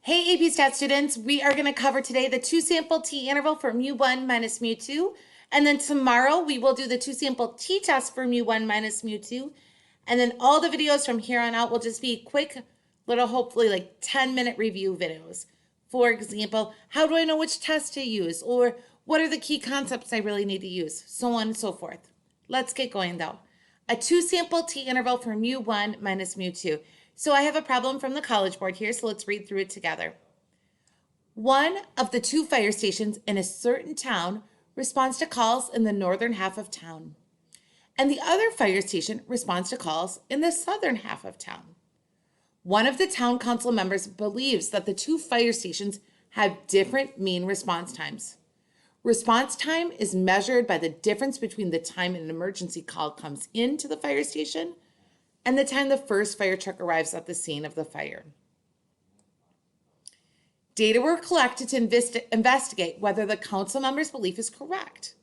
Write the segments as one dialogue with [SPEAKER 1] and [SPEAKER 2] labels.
[SPEAKER 1] Hey AP Stat students, we are going to cover today the two sample t interval for mu1 minus mu2. And then tomorrow we will do the two sample t-test for mu1 minus mu2. And then all the videos from here on out will just be quick little, hopefully like 10-minute review videos. For example, how do I know which test to use? Or what are the key concepts I really need to use? So on and so forth. Let's get going though. A two sample t interval for mu1 minus mu2. So I have a problem from the College Board here, so let's read through it together. One of the two fire stations in a certain town responds to calls in the northern half of town, and the other fire station responds to calls in the southern half of town. One of the town council members believes that the two fire stations have different mean response times. Response time is measured by the difference between the time an emergency call comes into the fire station and the time the first fire truck arrives at the scene of the fire. Data were collected to investigate whether the council member's belief is correct.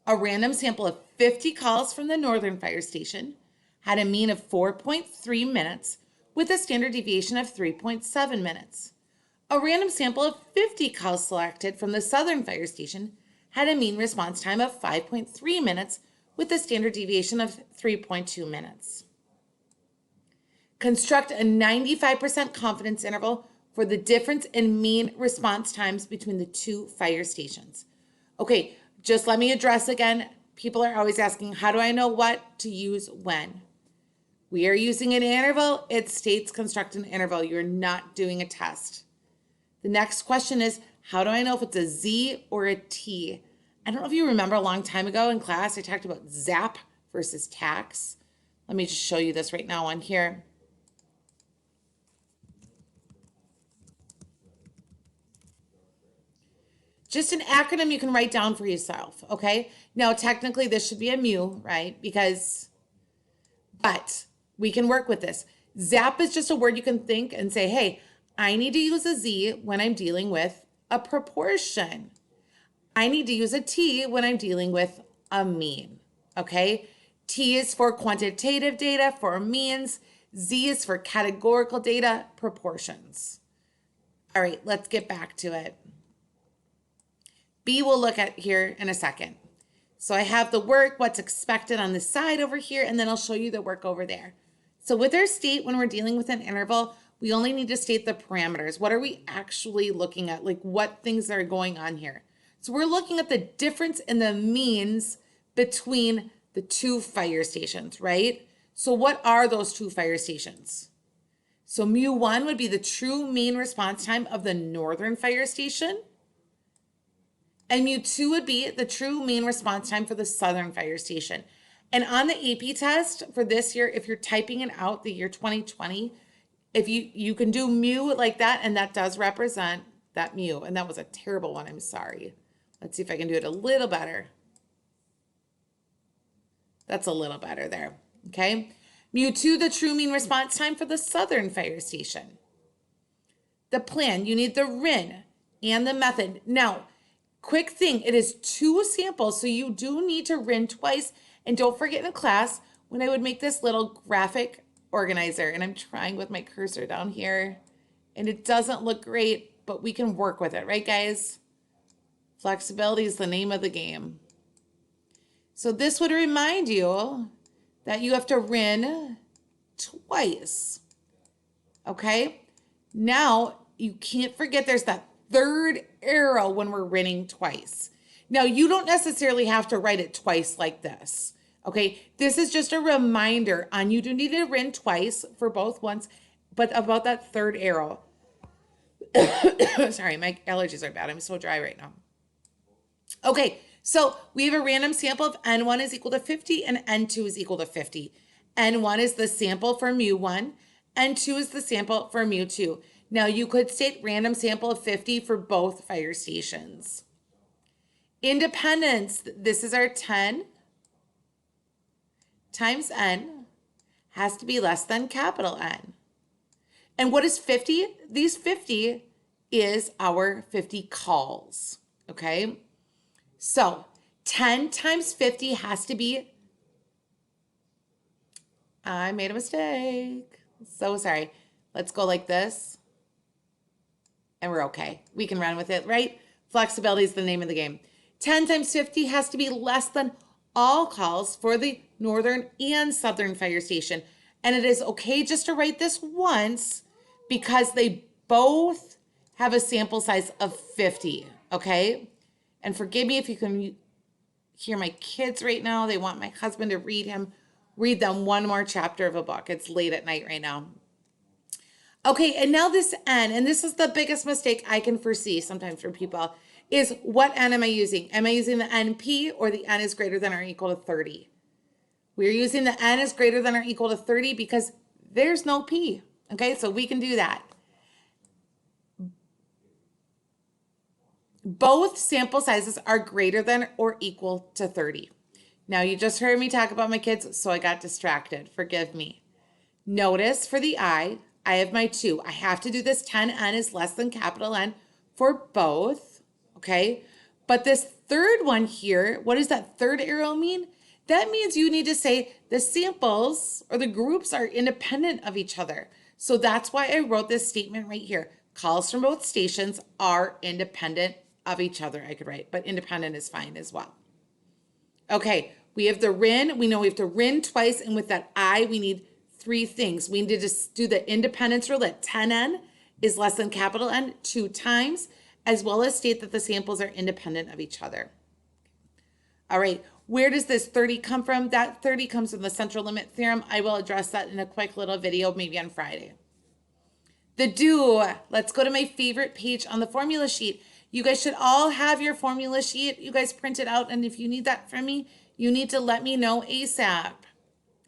[SPEAKER 1] A random sample of 50 calls from the northern fire station had a mean of 4.3 minutes with a standard deviation of 3.7 minutes. A random sample of 50 calls selected from the southern fire station had a mean response time of 5.3 minutes with a standard deviation of 3.2 minutes. Construct a 95% confidence interval for the difference in mean response times between the two fire stations. Okay, just let me address again. People are always asking, how do I know what to use when? We are using an interval. It states construct an interval. You're not doing a test. The next question is, how do I know if it's a Z or a T? I don't know if you remember a long time ago in class, I talked about ZAP versus TAX. Let me just show you this right now on here. Just an acronym you can write down for yourself, okay? Now, technically, this should be a mu, right? But we can work with this. ZAP is just a word you can think and say, hey, I need to use a Z when I'm dealing with a proportion. I need to use a T when I'm dealing with a mean, okay? T is for quantitative data, for means. Z is for categorical data, proportions. All right, let's get back to it. B we'll look at here in a second. So I have the work, what's expected on the side over here, and then I'll show you the work over there. So with our state, when we're dealing with an interval, we only need to state the parameters. What are we actually looking at? Like what things are going on here? So we're looking at the difference in the means between the two fire stations, right? So what are those two fire stations? So mu1 would be the true mean response time of the northern fire station. And mu2 would be the true mean response time for the southern fire station. And on the AP test for this year, if you're typing it out, the year 2020, if you can do mu like that, and that does represent that mu. And that was a terrible one, I'm sorry. Let's see if I can do it a little better. That's a little better there, okay? mu2, the true mean response time for the southern fire station. The plan, you need the RIN and the method. Now, quick thing, it is two samples, so you do need to RIN twice. And don't forget in class, when I would make this little graphic organizer, and I'm trying with my cursor down here, and it doesn't look great, but we can work with it, right guys? Flexibility is the name of the game. So this would remind you that you have to RIN twice, okay? Now, you can't forget there's that third arrow when we're RINing twice. Now, you don't necessarily have to write it twice like this, okay? This is just a reminder on you do need to RIN twice for both ones, but about that third arrow. Sorry, my allergies are bad. I'm so dry right now. Okay, so we have a random sample of N1 is equal to 50 and N2 is equal to 50. N1 is the sample for mu1, N2 is the sample for mu2. Now you could state random sample of 50 for both fire stations. Independence, this is our 10 times N has to be less than capital N. And what is 50? These 50 is our 50 calls, okay? So 10 times 50 has to be, I made a mistake. So sorry. Let's go like this. and we're okay. We can run with it, right? Flexibility is the name of the game. 10 times 50 has to be less than all calls for the northern and southern fire station. And it is okay just to write this once because they both have a sample size of 50, okay? And forgive me if you can hear my kids right now. They want my husband to read them one more chapter of a book. It's late at night right now. Okay, and now this N, and this is the biggest mistake I can foresee sometimes from people, is what N am I using? Am I using the NP or the N is greater than or equal to 30? We're using the N is greater than or equal to 30 because there's no P. Okay, so we can do that. Both sample sizes are greater than or equal to 30. Now you just heard me talk about my kids, so I got distracted. Forgive me. Notice for the I have my 2. I have to do this 10N is less than capital N for both, okay? But this third one here, what does that third arrow mean? That means you need to say the samples or the groups are independent of each other. So that's why I wrote this statement right here. Calls from both stations are independent of each other, I could write, but independent is fine as well. Okay, we have the RIN. We know we have to RIN twice, and with that I, we need 3 things. We need to just do the independence rule that 10N is less than capital N 2 times, as well as state that the samples are independent of each other. All right, where does this 30 come from? That 30 comes from the central limit theorem. I will address that in a quick little video, maybe on Friday. The do, let's go to my favorite page on the formula sheet. You guys should all have your formula sheet. You guys print it out, and if you need that from me, you need to let me know ASAP.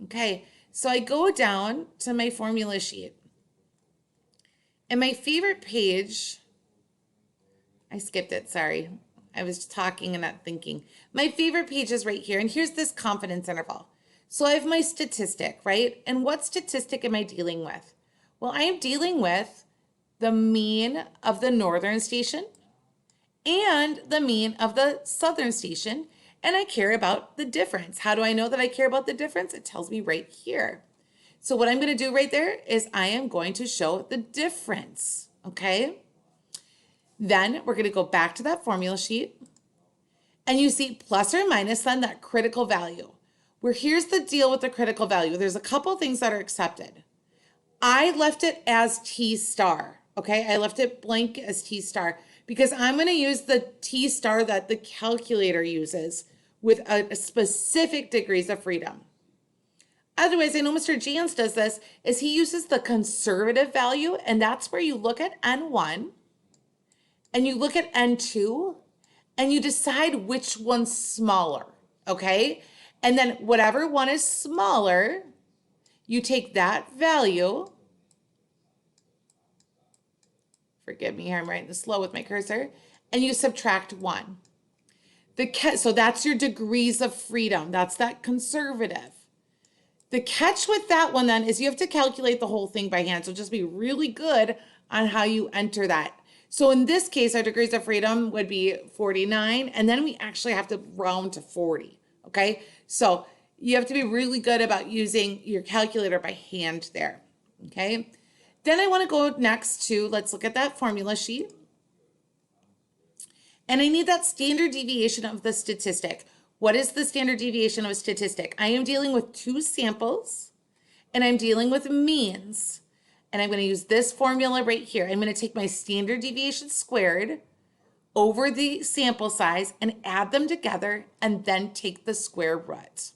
[SPEAKER 1] Okay, so I go down to my formula sheet. And my favorite page, I skipped it, sorry. I was talking and not thinking. My favorite page is right here, and here's this confidence interval. So I have my statistic, right? And what statistic am I dealing with? Well, I am dealing with the mean of the northern station and the mean of the southern station, and I care about the difference. How do I know that I care about the difference? It tells me right here. So what I'm going to do right there is I am going to show the difference, okay? Then we're going to go back to that formula sheet, and you see plus or minus then that critical value. Where here's the deal with the critical value. There's a couple things that are accepted. I left it as T star, okay? I left it blank as T star because I'm going to use the T star that the calculator uses with a specific degrees of freedom. Otherwise, I know Mr. Jans does this, is he uses the conservative value, and that's where you look at N1 and you look at N2 and you decide which one's smaller, okay? And then whatever one is smaller, you take that value, forgive me here, I'm writing this slow with my cursor, and you subtract 1. So that's your degrees of freedom. That's that conservative. The catch with that one then is you have to calculate the whole thing by hand. So just be really good on how you enter that. So in this case, our degrees of freedom would be 49, and then we actually have to round to 40, okay? So you have to be really good about using your calculator by hand there, okay? Then I want to go next to, let's look at that formula sheet. And I need that standard deviation of the statistic. What is the standard deviation of a statistic? I am dealing with 2 samples, and I'm dealing with means. And I'm going to use this formula right here. I'm going to take my standard deviation squared over the sample size and add them together and then take the square root.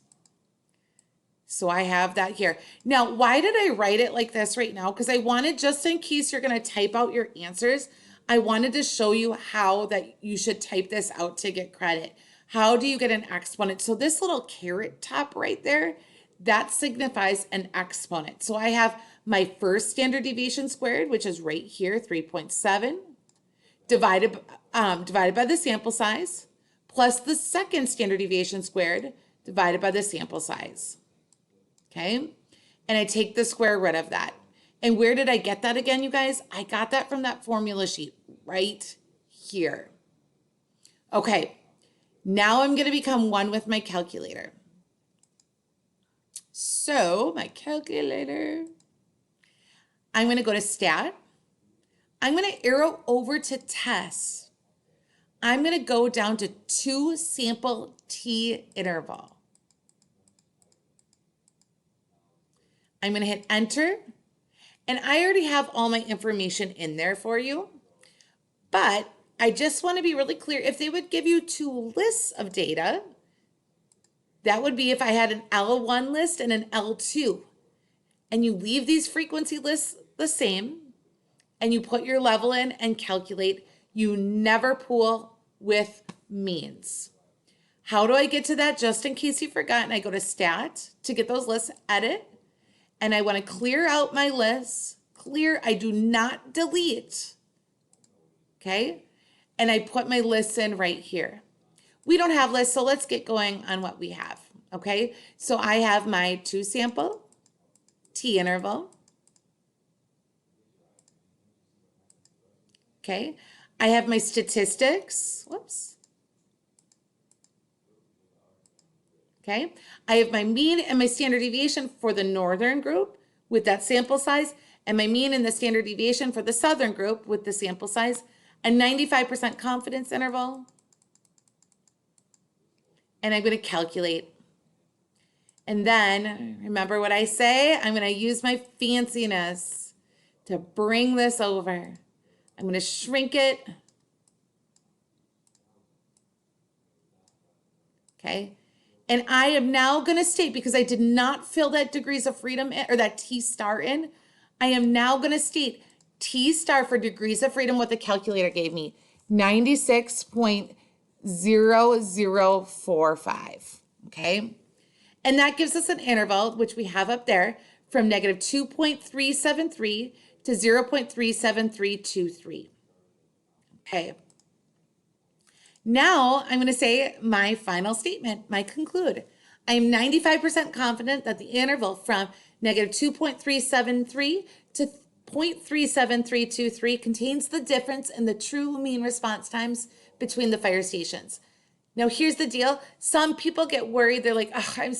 [SPEAKER 1] So I have that here. Now, why did I write it like this right now? Because I wanted, just in case you're going to type out your answers, I wanted to show you how that you should type this out to get credit. How do you get an exponent? So this little caret top right there, that signifies an exponent. So I have my first standard deviation squared, which is right here, 3.7, divided by the sample size, plus the second standard deviation squared divided by the sample size. Okay, and I take the square root of that. And where did I get that again, you guys? I got that from that formula sheet right here. Okay, now I'm going to become one with my calculator. So my calculator, I'm going to go to stat. I'm going to arrow over to test. I'm going to go down to 2 sample t interval. I'm going to hit enter. And I already have all my information in there for you. But I just want to be really clear. If they would give you 2 lists of data, that would be if I had an L1 list and an L2. And you leave these frequency lists the same, and you put your level in and calculate. You never pool with means. How do I get to that? Just in case you've forgotten, I go to stat to get those lists, edit, and I want to clear out my lists. Clear, I do not delete. Okay? And I put my lists in right here. We don't have lists, so let's get going on what we have. Okay? So I have my 2 sample t interval. Okay? I have my statistics. Whoops. Okay? I have my mean and my standard deviation for the northern group with that sample size, and my mean and the standard deviation for the southern group with the sample size, a 95% confidence interval, and I'm going to calculate. And then, remember what I say, I'm going to use my fanciness to bring this over. I'm going to shrink it. Okay. And I am now going to state, because I did not fill that degrees of freedom in, or that T star in, I am now going to state T star for degrees of freedom, what the calculator gave me, 96.0045. Okay. And that gives us an interval, which we have up there, from negative 2.373 to 0.37323. Okay. Now I'm going to say my final statement, my conclude. I am 95% confident that the interval from negative 2.373 to 0.37323 contains the difference in the true mean response times between the fire stations. Now, here's the deal. Some people get worried. They're like, oh,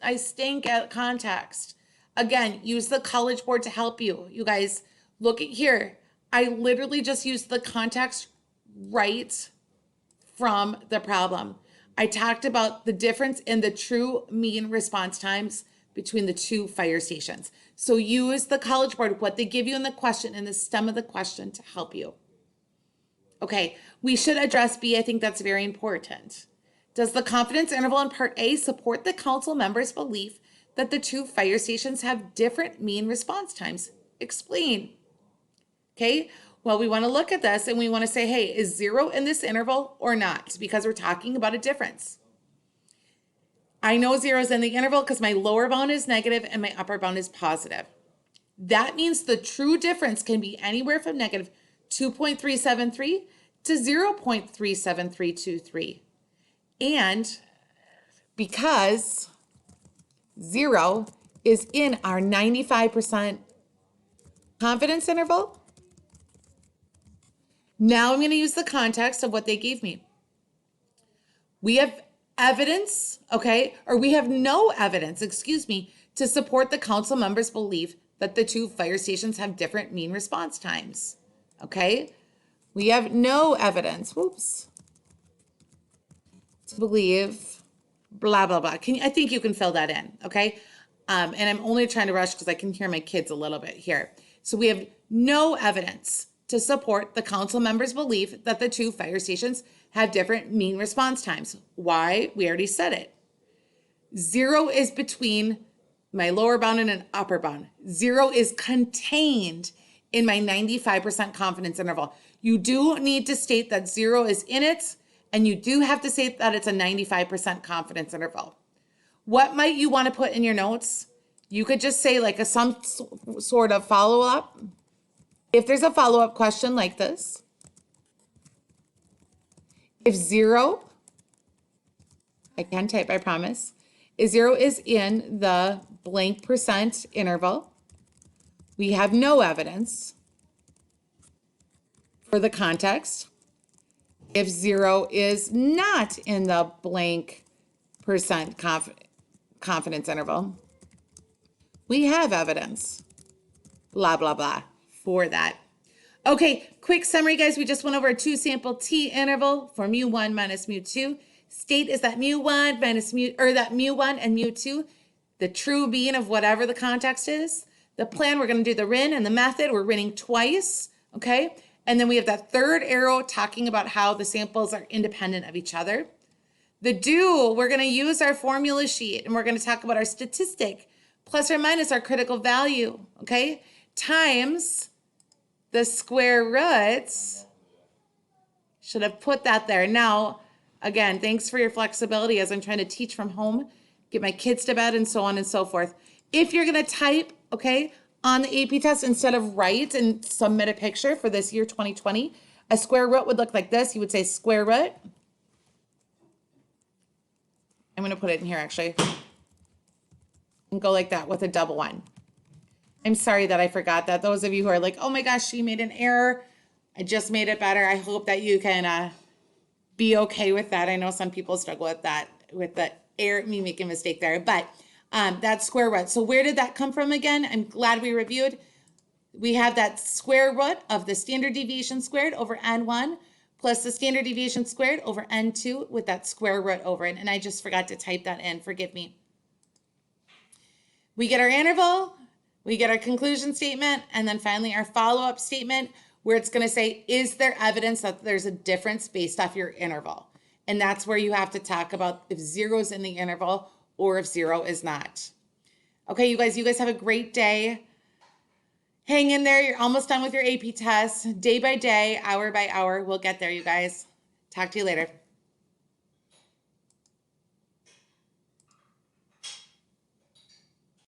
[SPEAKER 1] I stink at context. Again, use the College Board to help you. You guys, look at here. I literally just used the context right from the problem. I talked about the difference in the true mean response times between the 2 fire stations. So use the College Board, what they give you in the question, in the stem of the question, to help you. Okay, we should address B. I think that's very important. Does the confidence interval in Part A support the council members' belief that the 2 fire stations have different mean response times? Explain. Okay, well, we want to look at this and we want to say, hey, is 0 in this interval or not? Because we're talking about a difference. I know 0 is in the interval because my lower bound is negative and my upper bound is positive. That means the true difference can be anywhere from negative 2.373 to 0.37323. And because 0 is in our 95% confidence interval, now I'm going to use the context of what they gave me. We have evidence, okay, or we have no evidence, excuse me, to support the council members' belief that the 2 fire stations have different mean response times. Okay, we have no evidence, whoops, to believe, blah, blah, blah. I think you can fill that in, okay? And I'm only trying to rush because I can hear my kids a little bit here. So we have no evidence to support the council members' belief that the 2 fire stations have different mean response times. Why? We already said it. 0 is between my lower bound and an upper bound. 0 is contained in my 95% confidence interval. You do need to state that 0 is in it, and you do have to say that it's a 95% confidence interval. What might you want to put in your notes? You could just say like some sort of follow-up. If there's a follow-up question like this, if 0, I can type, I promise, if 0 is in the blank percent interval, we have no evidence for the context. If 0 is not in the blank percent confidence interval, we have evidence, blah, blah, blah, for that. Okay, quick summary, guys. We just went over a two-sample t interval for mu1 minus mu2. State is that mu1 minus that mu1 and mu2, the true being of whatever the context is. The plan, we're going to do the RIN, and the method, we're RINning twice, okay? And then we have that third arrow talking about how the samples are independent of each other. The do, we're going to use our formula sheet, and we're going to talk about our statistic, plus or minus our critical value, okay? Times the square roots, should have put that there. Now, again, thanks for your flexibility as I'm trying to teach from home, get my kids to bed, and so on and so forth. If you're going to type, okay, on the AP test instead of write and submit a picture for this year 2020, a square root would look like this. You would say square root. I'm going to put it in here actually and go like that with a double one. I'm sorry that I forgot that. Those of you who are like, oh my gosh, she made an error. I just made it better. I hope that you can be okay with that. I know some people struggle with that, with the error, me making a mistake there, but that's square root. So where did that come from again? I'm glad we reviewed. We have that square root of the standard deviation squared over n1 plus the standard deviation squared over n2 with that square root over it. And I just forgot to type that in. Forgive me. We get our interval. We get our conclusion statement, and then finally our follow-up statement where it's going to say, is there evidence that there's a difference based off your interval? And that's where you have to talk about if 0 is in the interval or if 0 is not. Okay, you guys have a great day. Hang in there. You're almost done with your AP test. Day by day, hour by hour, we'll get there, you guys. Talk to you later.